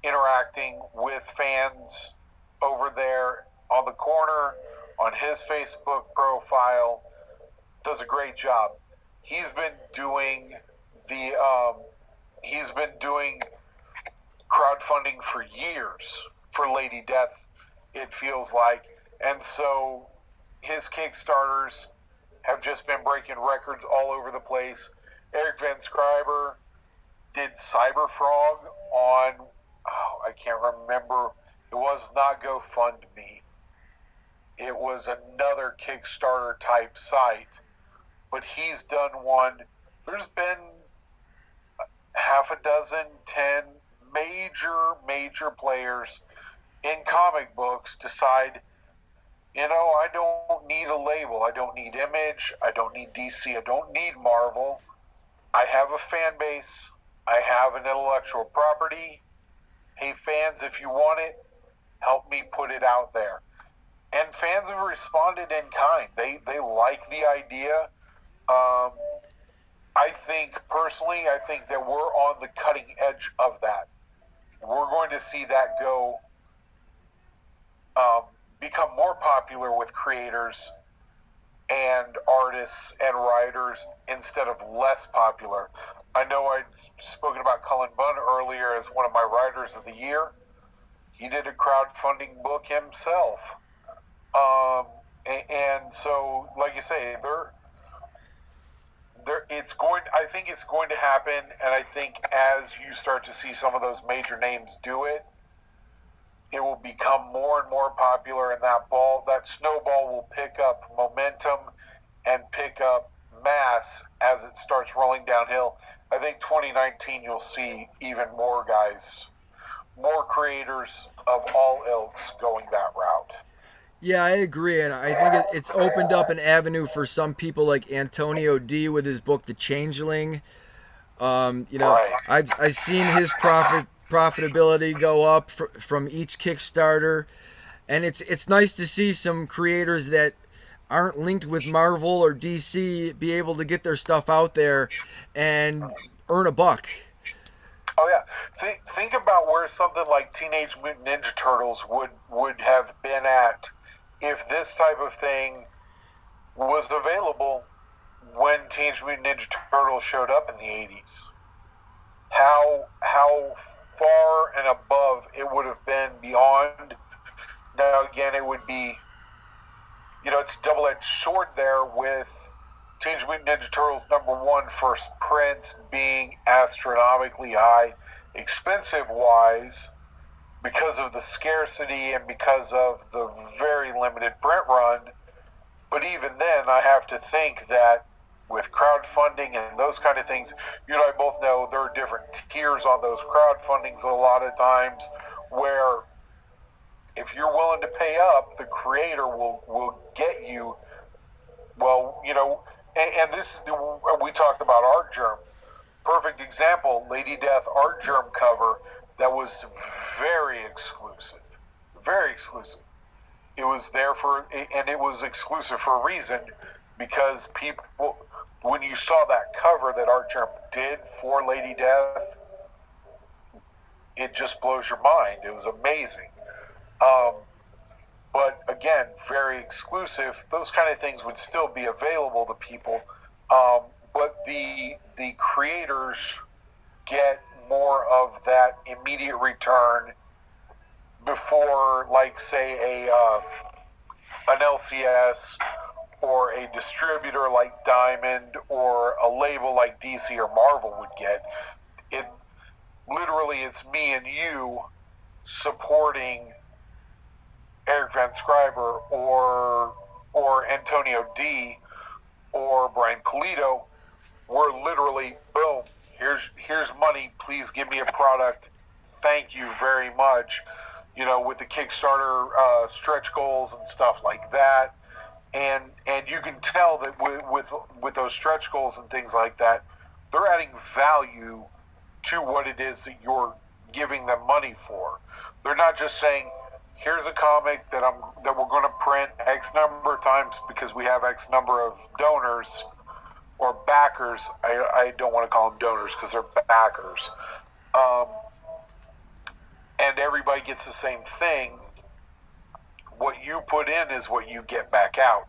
interacting with fans over there on the corner, on his Facebook profile. Does a great job. He's been doing crowdfunding for years for Lady Death, it feels like. And so his Kickstarters have just been breaking records all over the place. Eric Van Scriber did Cyberfrog on, I can't remember. It was not GoFundMe. it was another Kickstarter type site, but he's done one. There's been half a dozen, 10 major players in comic books decide, I don't need a label. I don't need Image. I don't need DC. I don't need Marvel. I have a fan base. I have an intellectual property. Hey, fans, if you want it, help me put it out there. And fans have responded in kind. They like the idea. Personally, I think that we're on the cutting edge of that. We're going to see that become more popular with creators and artists and writers instead of less popular. I know I'd spoken about Cullen Bunn earlier as one of my writers of the year. He did a crowdfunding book himself. And so, like you say, I think it's going to happen, and I think as you start to see some of those major names do it, it will become more and more popular, and that snowball will pick up momentum and pick up mass as it starts rolling downhill. I think 2019 you'll see even more guys, more creators of all ilks going that route. Yeah, I agree, and I think it's opened up an avenue for some people like Antonio D with his book The Changeling. Right. I've seen his profitability go up from each Kickstarter, and it's nice to see some creators that aren't linked with Marvel or DC be able to get their stuff out there and earn a buck. Oh yeah, think about where something like Teenage Mutant Ninja Turtles would have been at if this type of thing was available when Teenage Mutant Ninja Turtles showed up in the 80s. How far and above it would have been beyond. Now again, it would be, it's a double-edged sword there with Teenage Mutant Ninja Turtles #1 first print being astronomically high, expensive-wise, because of the scarcity and because of the very limited print run. But even then, I have to think that with crowdfunding and those kind of things, you and I both know there are different tiers on those crowdfundings a lot of times, where if you're willing to pay up, the creator will get you, and this is, we talked about Art Germ. Perfect example, Lady Death Art Germ cover that was very exclusive. Very exclusive. It was there and it was exclusive for a reason, because people, when you saw that cover that Art Germ did for Lady Death, it just blows your mind. It was amazing. But again, very exclusive. Those kind of things would still be available to people. But the creators get more of that immediate return before, like, say, an LCS or a distributor like Diamond or a label like DC or Marvel would get. It literally, it's me and you supporting Eric Van Scriber or Antonio D or Brian Colito. We're literally, boom, here's money, please give me a product, thank you very much, with the Kickstarter stretch goals and stuff like that. And you can tell that with those stretch goals and things like that, they're adding value to what it is that you're giving them money for. They're not just saying, here's a comic that we're going to print X number of times because we have X number of donors or backers. I don't want to call them donors because they're backers. And everybody gets the same thing. What you put in is what you get back out.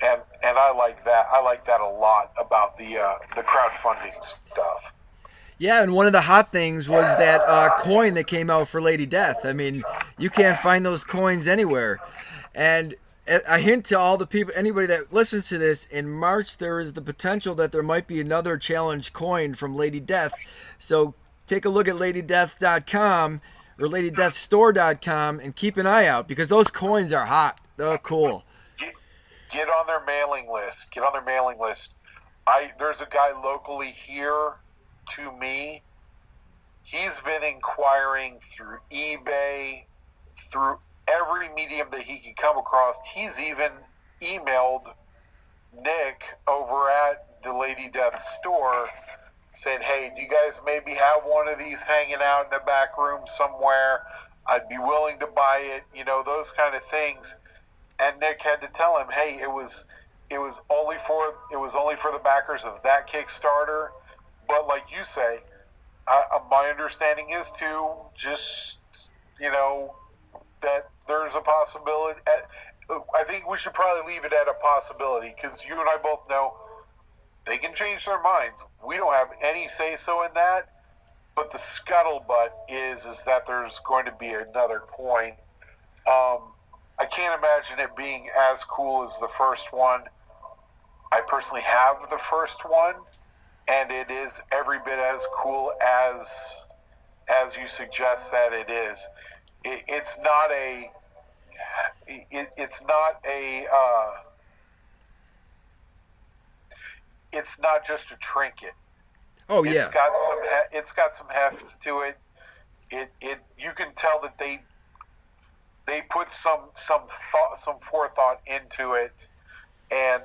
And I like that. I like that a lot about the crowdfunding stuff. Yeah, and one of the hot things was that coin that came out for Lady Death. I mean, you can't find those coins anywhere. And a hint to all the people, anybody that listens to this, in March there is the potential that there might be another challenge coin from Lady Death. So take a look at ladydeath.com or ladydeathstore.com and keep an eye out, because those coins are hot. Oh, cool. Get on their mailing list. Get on their mailing list. There's a guy locally here to me. He's been inquiring through eBay, through every medium that he could come across. He's even emailed Nick over at the Lady Death store saying, hey, do you guys maybe have one of these hanging out in the back room somewhere? I'd be willing to buy it, those kind of things. And Nick had to tell him, hey, it was only for the backers of that Kickstarter. But like you say, my understanding is too, just that there's a possibility. I think we should probably leave it at a possibility, because you and I both know they can change their minds. We don't have any say so in that. But the scuttlebutt is that there's going to be another coin. I can't imagine it being as cool as the first one. I personally have the first one, and it is every bit as cool as you suggest that it is. It's not just a trinket. Oh yeah. It's got some heft to it. You can tell that they put some forethought into it, and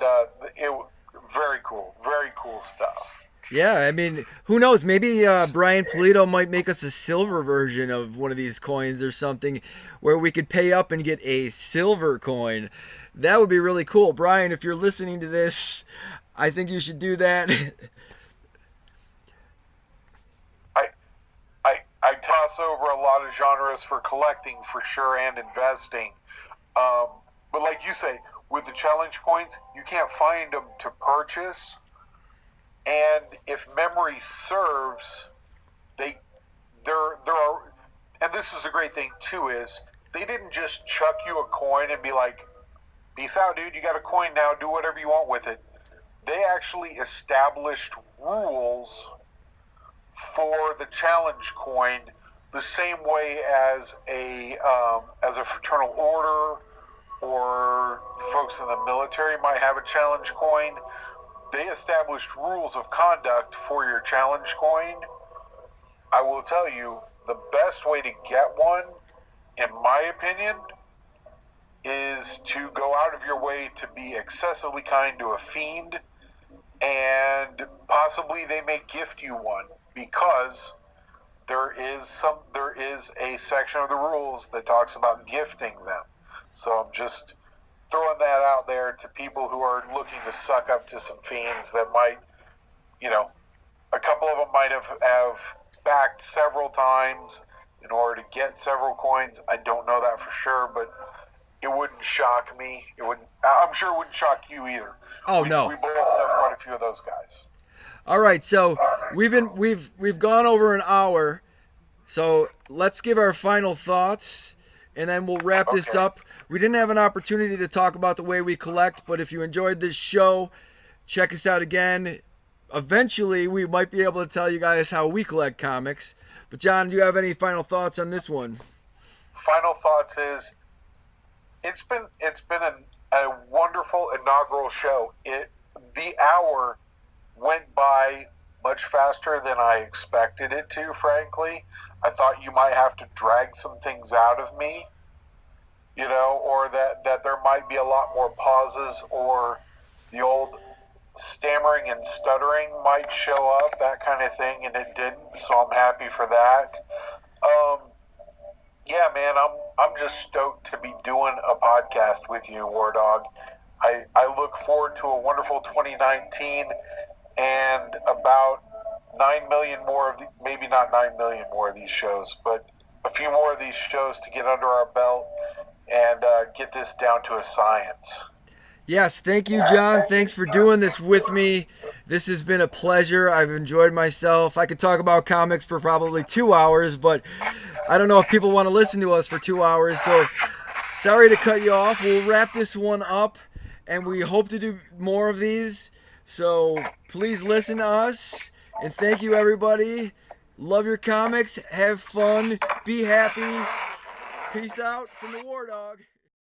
very cool stuff. Yeah, I mean, who knows? Maybe Brian Polito might make us a silver version of one of these coins or something, where we could pay up and get a silver coin. That would be really cool. Brian, if you're listening to this, I think you should do that. I toss over a lot of genres for collecting, for sure, and investing. But like you say, with the challenge coins, you can't find them to purchase. And if memory serves, there are, and this is a great thing too, is they didn't just chuck you a coin and be like, peace out, dude, you got a coin now, do whatever you want with it. They actually established rules for the challenge coin, the same way as a fraternal order or folks in the military might have a challenge coin. They established rules of conduct for your challenge coin. I will tell you, the best way to get one, in my opinion, is to go out of your way to be excessively kind to a fiend, and possibly they may gift you one, because there is a section of the rules that talks about gifting them. So I'm just throwing that out there to people who are looking to suck up to some fiends that might, a couple of them might have backed several times in order to get several coins. I don't know that for sure, but it wouldn't shock me. I'm sure it wouldn't shock you either. Oh, no. We both have quite a few of those guys. All right, so we've gone over an hour, so let's give our final thoughts, and then we'll wrap this up. We didn't have an opportunity to talk about the way we collect, but if you enjoyed this show, check us out again. Eventually, we might be able to tell you guys how we collect comics. But John, do you have any final thoughts on this one? Final thoughts is, it's been a wonderful inaugural show. The hour went by much faster than I expected it to, frankly. I thought you might have to drag some things out of me, or that there might be a lot more pauses, or the old stammering and stuttering might show up, that kind of thing, and it didn't, so I'm happy for that. Yeah, man, I'm just stoked to be doing a podcast with you, War Dog. I look forward to a wonderful 2019 and about 9 million more of maybe not 9 million more of these shows, but a few more of these shows to get under our belt and get this down to a science. Yes, thank you, John. Thanks for doing this with me. This has been a pleasure. I've enjoyed myself. I could talk about comics for probably 2 hours, but I don't know if people want to listen to us for 2 hours, so sorry to cut you off. We'll wrap this one up, and we hope to do more of these. So please listen to us, and thank you, everybody. Love your comics. Have fun. Be happy. Peace out from the War Dog.